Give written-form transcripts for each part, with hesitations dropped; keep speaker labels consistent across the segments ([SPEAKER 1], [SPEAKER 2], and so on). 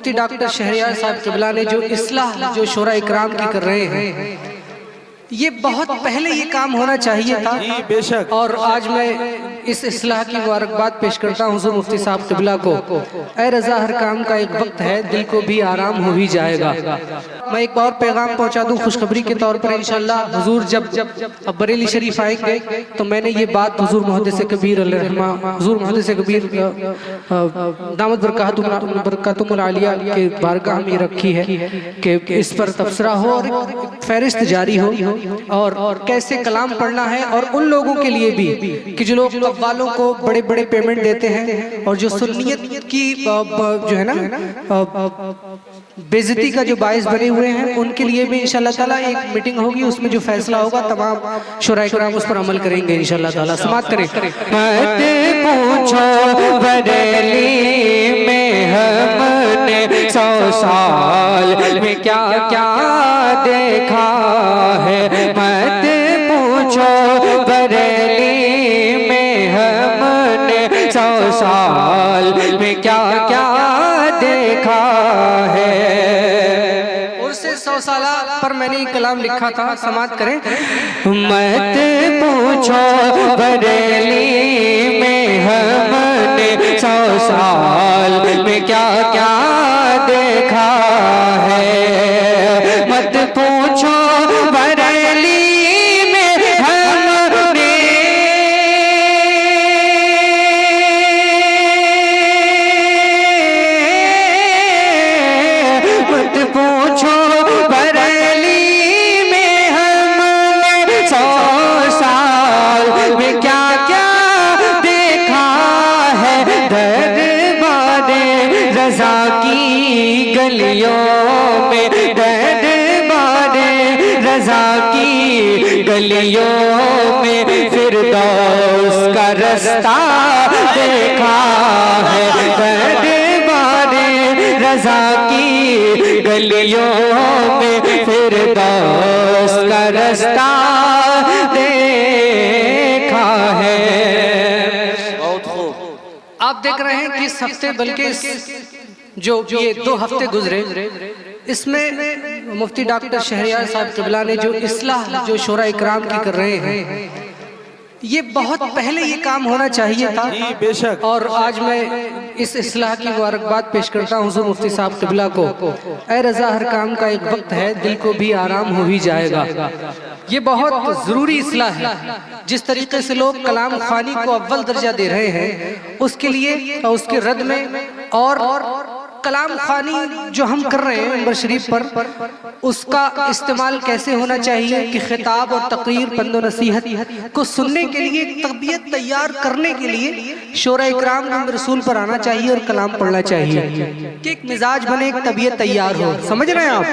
[SPEAKER 1] मुफ्ती doctor Shahryar साहब क़िबला ने जो इस्लाह जो शोरा इकराम की कर रहे हैं, ये बहुत पहले ये काम होना चाहिए था। बेशक। और आज मैं इस इस्लाह की मुबारकबाद पेश करता हूँ हुज़ूर मुफ्ती साहब क़िबला को। ऐ रज़ा हर काम का एक वक्त है, दिल को भी आराम हो ही जाएगा। मैं एक और पैगाम पहुँचा दूँ खुशखबरी के तौर पर। इंशाअल्लाह हुज़ूर जब बरेली शरीफ आएंगे तो मैंने ये बात हुज़ूर मुहद्दिस कबीर अलैहिर्रहमा हुज़ूर मुहद्दिस कबीर दामद बरकातुहुल आलिया के बारगाह में रखी है कि इस पर तबसरा हो और फहरिस्त जारी हो और कैसे कलाम पढ़ना है। और उन लोगों के लिए भी कि जो लोग कव्वालों को बड़े बड़े पेमेंट देते हैं और जो सुन्नियत की जो है ना बेइज्जती का जो बाइस बने हुए हैं, उनके लिए भी इंशाअल्लाह ताला एक मीटिंग होगी। उसमें जो फैसला होगा तमाम शुरा इकराम उस पर अमल करेंगे इंशाअल्लाह ताला। समाअत करें।
[SPEAKER 2] मत पूछो बरेली में हमने 100 साल में क्या क्या देखा है। मत पूछो बरेली में हमने 100 साल में क्या क्या देखा है।
[SPEAKER 1] उससे 100 साल पर मैंने कलाम लिखा था। समाअत करें।
[SPEAKER 2] मत पूछो बरेली में हमने 100 साल में क्या क्या देखा है। मत पूछो बरेली में हमने मत पूछो बरेली में हमने 100 साल में क्या क्या देखा है। दरबारे रज़ा की गलियों में दरबारे रज़ा की गलियों में फिरदौस का रास्ता देखा है। दरबारे रज़ा की गलियों में फिरदौस का रास्ता देखा है।
[SPEAKER 3] बहुत खूब।
[SPEAKER 1] आप देख रहे हैं कि इस हफ्ते बल्कि जो ये 2 हफ्ते गुजरे, इसमें मुफ्ती डॉक्टर शहरियार साहब क़िबला ने जो इस्लाह जो शोरा इकराम की कर रहे हैं, ये बहुत पहले ये काम होना चाहिए था।
[SPEAKER 3] बेशक।
[SPEAKER 1] और आज मैं इस इस्लाह की मुबारकबाद पेश करता हूँ हुज़ूर मुफ्ती साहब क़िबला को। ऐ रज़ा हर काम का एक वक्त है, दिल को भी आराम हो ही जाएगा। ये बहुत ज़रूरी इस्लाह है। जिस तरीके से लोग कलाम ख़ानी को अव्वल दर्जा दे रहे हैं, उसके लिए और उसके रद्द में और कलाम ख़ानी जो हम कर रहे हैं मिंबर शरीफ पर, उसका इस्तेमाल कैसे होना चाहिए कि खिताब और तकरीर पंदो नसीहत को सुनने के लिए तबीयत तैयार करने के लिए शोरा इकराम मिंबर रसूल पर आना चाहिए और कलाम पढ़ना चाहिए कि एक मिजाज बने, एक तबीयत तैयार हो। समझ रहे हैं आप?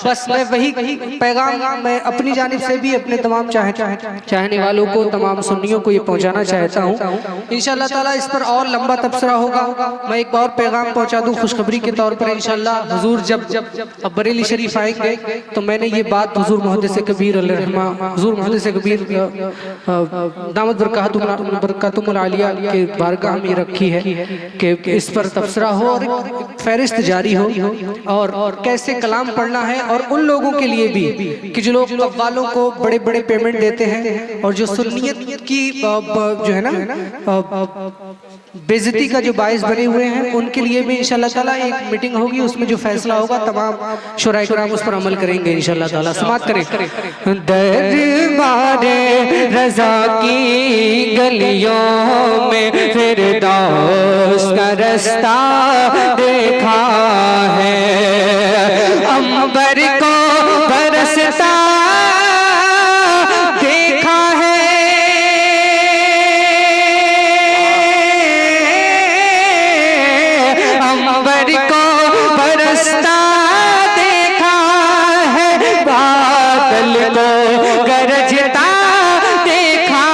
[SPEAKER 1] बस मैं वही पैगाम मैं अपनी जानिब से भी अपने तमाम चाहने वालों को, तमाम सुन्नियों को ये पहुँचाना चाहता हूँ। इंशाअल्लाह ताला इस पर और लंबा तबसरा होगा। मैं एक और पैगाम पहुँचा दूँ खुशखबरी के तौर पर। इंशाअल्लाह हुज़ूर जब बरेली शरीफ आएंगे तो मैंने ये बात हुज़ूर मुहद्दिस कबीर अलैहिर्रहमा हुज़ूर मुहद्दिस कबीर दामद बरकातुहुल आलिया के बारगाह में रखी है कि इस पर तबसरा हो और फहरिस्त जारी हो और कैसे कलाम पढ़ना है। और उन लोगों के लिए भी कि जो लोग कव्वालों को बड़े बड़े पेमेंट देते हैं और जो सुन्नियत की जो है ना बेइज्जती का जो बाइस बने हुए हैं, उनके लिए भी इंशाअल्लाह ताला एक मीटिंग होगी। उसमें जो फैसला होगा तमाम शुरा इकराम उस पर अमल करेंगे इंशाअल्लाह ताला। समाअत करें।
[SPEAKER 2] दरबारे रज़ा की गलियों में फिरदौस का रास्ता देखा है। अंबर को बरसता देखा है। अंबर को बरसता देखा है। बादल को गरजता देखा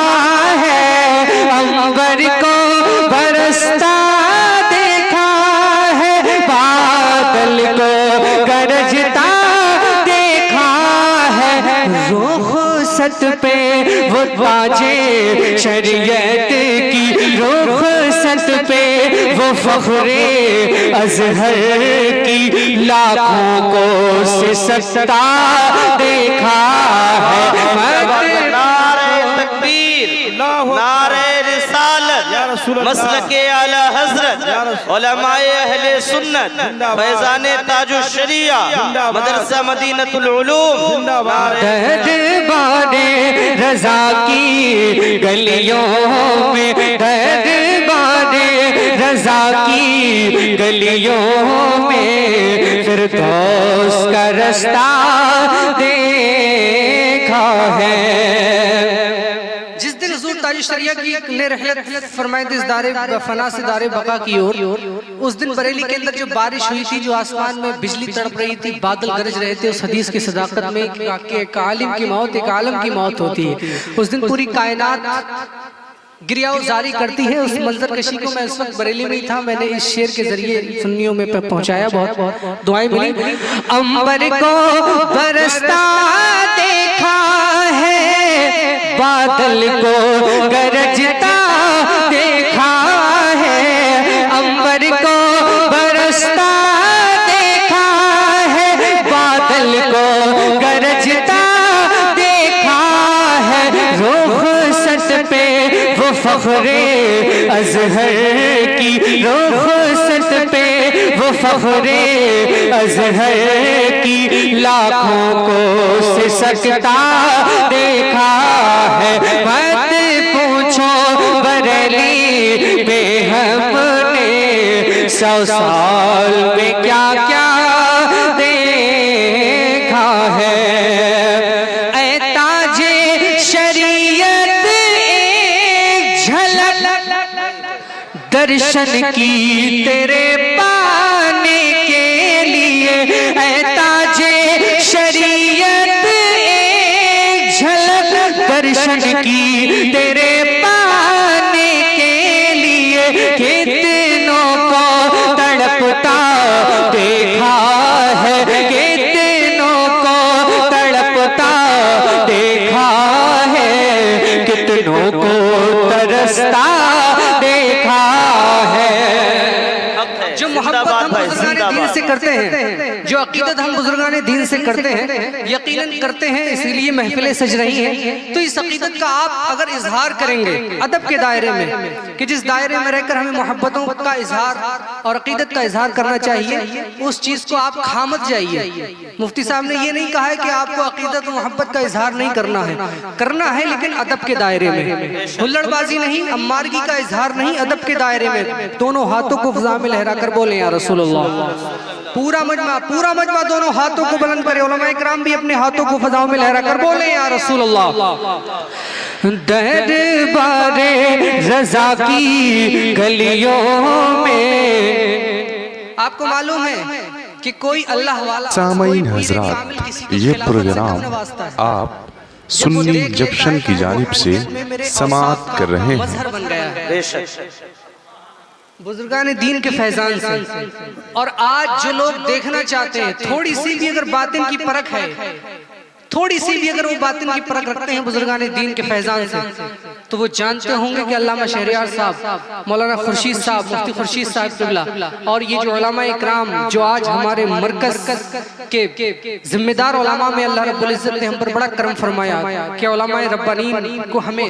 [SPEAKER 2] है। अंबर को बरसता देखा है। बादल को गरजता देखा है। रुख़सत पे वो ताजे शरीयत की रुख़सत पे वो वो फख्रे अजहर की लाखों को सिसकता देखा है।
[SPEAKER 3] नारे तकबीर, नारे रिसालत, मसलके आला हजरत, उलमाए अहले सुन्नत, फैजाने ताजुश शरिया, मदरसा मदीनतुल उलूम।
[SPEAKER 2] दरबारे रजा की गलियों में, दरबारे रजा की गलियों में फिरदौस का रास्ता देखा है।
[SPEAKER 1] जिस दिन हुजूर ताजुश शरिया की ने रहलत फरमाई थी इस दारे फना से दारे बका की ओर, उस दिन बरेली के अंदर जो बारिश हुई थी, जो आसमान में बिजली तड़प रही थी, बादल गरज रहे थे, उस हदीस की सदाकत में एक आलिम की मौत एक आलम की मौत होती है। उस दिन पूरी कायनात गिरियाओ जारी करती है। उस मंजर कशी को मैं इस वक्त बरेली में ही था, मैंने इस शेर के जरिए सुन्नियों में पहुंचाया, बहुत दुआएं मिली।
[SPEAKER 2] अंबर को बरसता देखा है, बादल को गरजता देखा है, अंबर को बरसता देखा है, बादल को गरजता देखा है। रुखसत पे वो फख्रे अजहर की, रुखसत पे वो फख्रे अजहर की लाखों को सिसकता देखा है। मत पूछो बरेली पे हमने 100 साल में क्या क्या देखा है। ऐ ताजे शरीयत एक झलक दर्शन की तेरे पाने के लिए, ऐ ताजे शरीयत एक झलक दर्शन की तेरे पाने के लिए, कितनों को तड़पता देखा है, कितनों को तड़पता देखा है, कितनों को तरसता देखा है।
[SPEAKER 1] जो मोहब्बत हम बुजुर्गाने दीन से करते हैं, जो अकीदत हम बुजुर्गाने दीन से करते हैं, यकीनन करते हैं, इसीलिए महफिलें सज रही हैं। तो इस अकीदत का आप अगर इजहार करेंगे अदब के दायरे में, कि जिस दायरे में रहकर हमें मोहब्बतों का इजहार और अकीदत का इजहार करना चाहिए, उस चीज को आप खामत जाइए। मुफ्ती साहब ने ये नहीं कहा है कि आपको अकीदत और मोहब्बत का इजहार नहीं करना है, लेकिन अदब के दायरे में, हुल्लड़बाजी नहीं, अम्मारगी का इजहार नहीं, अदब के दायरे में। दोनों हाथों को फिजा में लहरा कर बोले या रसूलुल्लाह। पूरा मजमा दोनों हाथों को बुलंद करे, उलमाए किराम भी अपने हाथों को फिजाओं में लहरा कर बोले या रसूलुल्लाह।
[SPEAKER 2] दरबारे रजा की गलियों में।
[SPEAKER 1] आपको मालूम है कि कोई अल्लाह वाला,
[SPEAKER 4] सामईन हजरात, ये प्रोग्राम आप सुन्नी जंक्शन की जानिब से समाअत कर रहे हैं।
[SPEAKER 1] मजहर बन गया है बुजुर्गान दीन के फैजान से। और आज जो लोग देखना चाहते हैं, थोड़ी सी भी अगर बातिन की परख है, थोड़ी सी भी अगर वो बातिन की परख रखते हैं बुजुर्गान दीन के फैजान से, तो वो जानते होंगे कि अल्लामा शहरियार साहब, मौलाना खुर्शीद साहब, मुफ्ती खुर्शीद साहब क़िबला और ये जो उलमा इकराम जो आज हमारे मरकज के जिम्मेदार उलमा में अल्लाह रब्बुल इज्जत ने हम पर बड़ा करम फरमाया कि उलमा रब्बानीन को हमें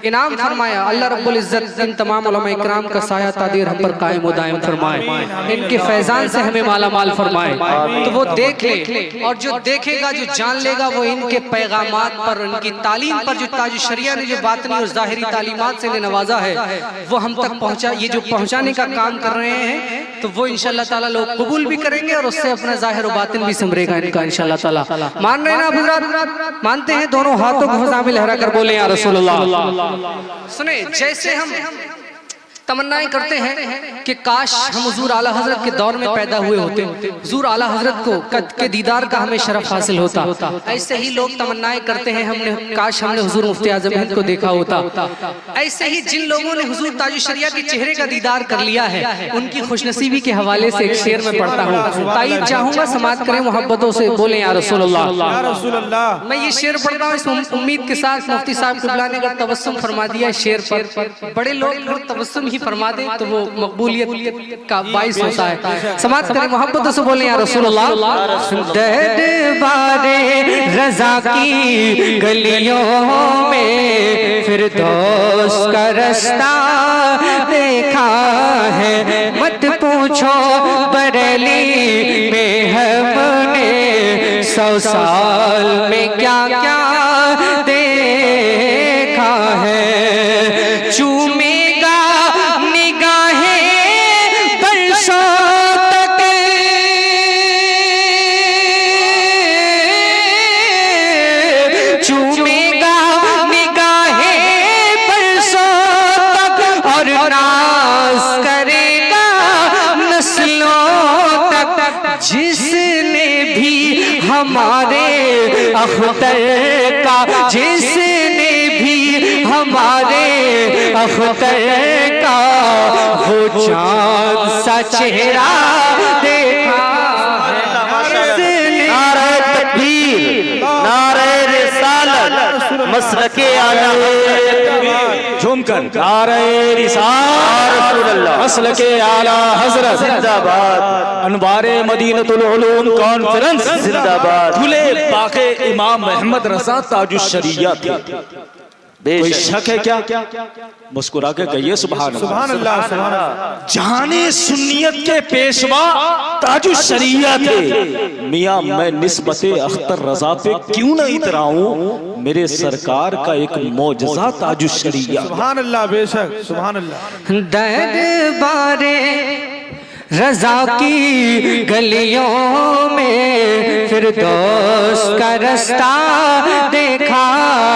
[SPEAKER 1] इनाम फरमाया। अल्लाह रब्बुल इज्जत इन तमाम उलमा इकराम का साया तादीर हम पर कायम व दायम फरमाए, इनके फैजान से हमें माला माल फरमाए। तो वो देख ले, और जो देखेगा, जो जान लेगा, वो इनके पैगामात पर, उनकी तालीम पर, जो ताज शरिया ने जो बातनी और ज़ाहिरी तालीमात से नवाजा है, वो हम तक पहुंचा, ये जो पहुंचाने का काम कर रहे हैं, तो वो इंशाअल्लाह ताला लोग कबूल भी करेंगे और उससे अपना ज़ाहिर और बातिन भी सिमरेगा इनका इंशाअल्लाह ताला। मान रहे हैं ना हज़रात? मानते हैं? दोनों हाथों को फ़ज़ा में लहरा कर बोले या रसूलुल्लाह। सुने, जैसे हम तमन्नाएं करते हैं कि काश हम हुजूर आला हजरत के दौर में पैदा हुए होते, हुजूर आला हजरत को कद के दीदार का हमें शरफ हासिल होता। ऐसे ही लोग तमन्नाएं करते हैं काश हमने हुजूर मुफ्ती आज़म हिंद को देखा होता। ऐसे ही जिन लोगों ने हुजूर ताज शरिया के चेहरे का दीदार कर लिया है, उनकी खुशनसीबी के हवाले से एक शेर में पढ़ता हूँ, ताईद चाहूंगा समाअत करें मोहब्बतों से, बोले या रसूलुल्लाह। मैं ये शेर पढ़ता हूँ इस उम्मीद के साथ मुफ्ती साहब क़िबला ने अगर तबस्सुम फरमा दिया शेर पर, बड़े लोग तबस्सुम ही फरमा दे तो वो मकबूलियत का बाइस होता है। समाज करें, मोहब्बत से बोले या रसूलुल्लाह।
[SPEAKER 2] दरबारे रज़ा की गलियों में फिरदौस का रास्ता देखा है। मत पूछो बरेली में हमने 100 साल में क्या क्या देखा है। चूमेगा निगाहें बरसों तक, चूमेगा निगाहें बरसों तक और नाज करेगा नस्लों तक। जिसने भी हमारे अख्तर का, जिसने भी हमारे अख्तर का वो चाँद सा चेहरा देखा है।
[SPEAKER 3] नारे तकबीर, नारे रिसालत, मसलके आला
[SPEAKER 5] झूमकर नारे रिसालत, मसलके आला हजरत
[SPEAKER 3] जिंदाबाद,
[SPEAKER 5] अनवारे मदीनतुल उलूम कॉन्फ्रेंस
[SPEAKER 3] जिंदाबाद।
[SPEAKER 5] खुले बाके इमाम मोहम्मद रजा ताजुश शरिया थे। कोई शक है क्या? मुस्कुरा के कहिए सुभान अल्लाह। जहाने सुन्नियत के पेशवा ताजुश शरिया थे। मियां मैं निस्बते अख्तर रजा पे क्यों न इतराऊं, मेरे सरकार का एक मौजज़ा ताजुश शरिया।
[SPEAKER 6] सुभान अल्लाह, बेशक सुभान अल्लाह।
[SPEAKER 2] दरबारे रज़ा की गलियों में फिरदौस का रास्ता देखा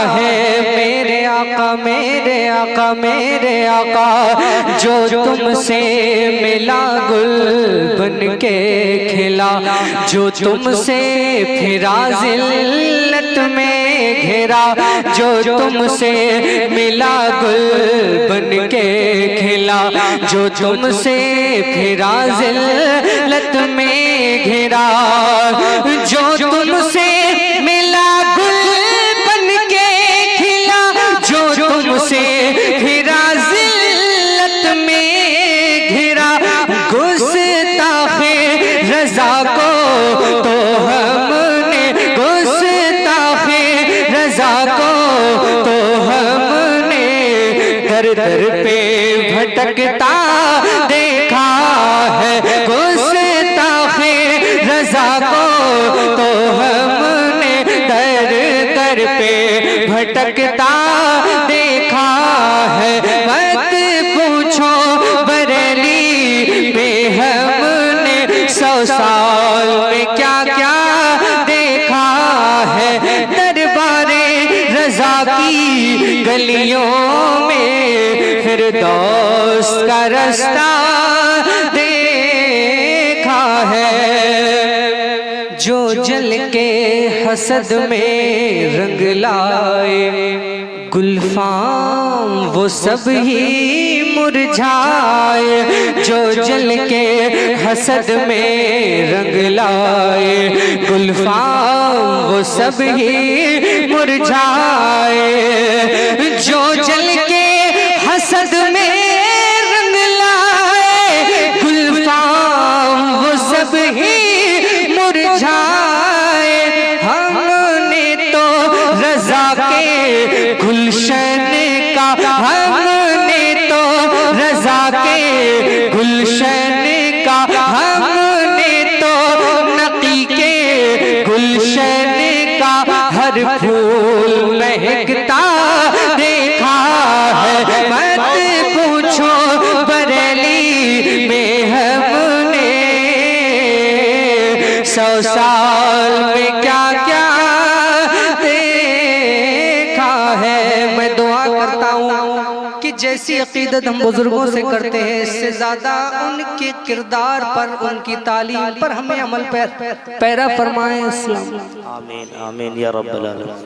[SPEAKER 2] है। मेरे आका, मेरे आका, मेरे आका जो तुमसे मिला गुल बन के खिला, जो तुमसे फिरा जिल्लत में घिरा, जो तुमसे मिला गुल बन के खिला, जो तुमसे फिरा जिल्लत में घिरा, जो तुमसे मिला गुल बन के खिला, जो तुमसे फिरा जिल्लत में घिरा। गुस्ताखे रज़ा को तो हमने, गुस्ताखे रज़ा को तो हमने दर दर पे भटकता देखा है। गुस्ताखे रज़ा को तो हमने दर दर पे भटकता देखा है। मत पूछो बरेली में हमने 100 साल में क्या क्या देखा है। दरबारे रज़ा की गलियों में फिरदौस का रास्ता देखा है। जो जल के हसद में रंग लाए गुलफाम वो सब ही मुरझाए। जो जल के हसद में रंग लाए गुलफाम वो सब ही मुरझाए। जो जल के हसद में रंग लाए गुलफाम वो सब ही मुरझाए। हमने तो रज़ा के गुलशन का, हमने तो रज़ा के गुलशन का, हमने तो नकी के गुलशन का हर फूल महकता देखा है। मत पूछो बरेली में हमने 100 साल में क्या क्या देखा है। मैं दुआ करता हूँ कि जैसी अकीदत हम बुजुर्गों से करते हैं, इससे ज्यादा उनके किरदार पर, उनकी तालीम पर हमें अमल पैरा फरमाएं। अस्सलाम।
[SPEAKER 3] आमीन आमीन या रब्बल आलमीन।